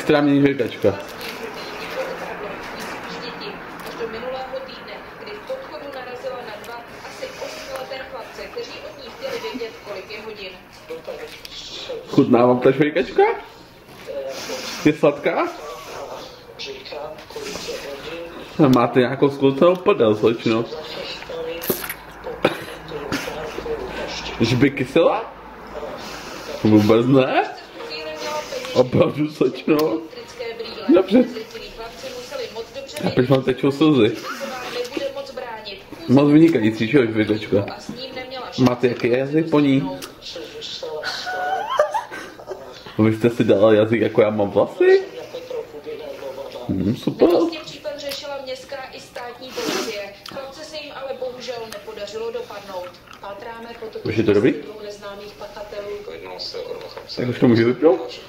Extrémní žvejkačka. Chutná vám ta žvejkačka? Je sladká? Máte nějakou sklucenou prdel, slečno? Žby kyselá? Vůbec ne? Opravdu, slečno? Dobře. A proč vám tečou slzy? Moc vynikající, že jo, žvejkačka? Máte jaký jazyk po ní? Vy jste si dal jazyk, jako já mám vlasy? Super. Na místě případ řešila městská i státní policie. Chlapce se jim ale bohužel nepodařilo dopadnout. Pátráme po Už je to dobrý? dvou neznámých pachatelů. Tak už to může vypnout?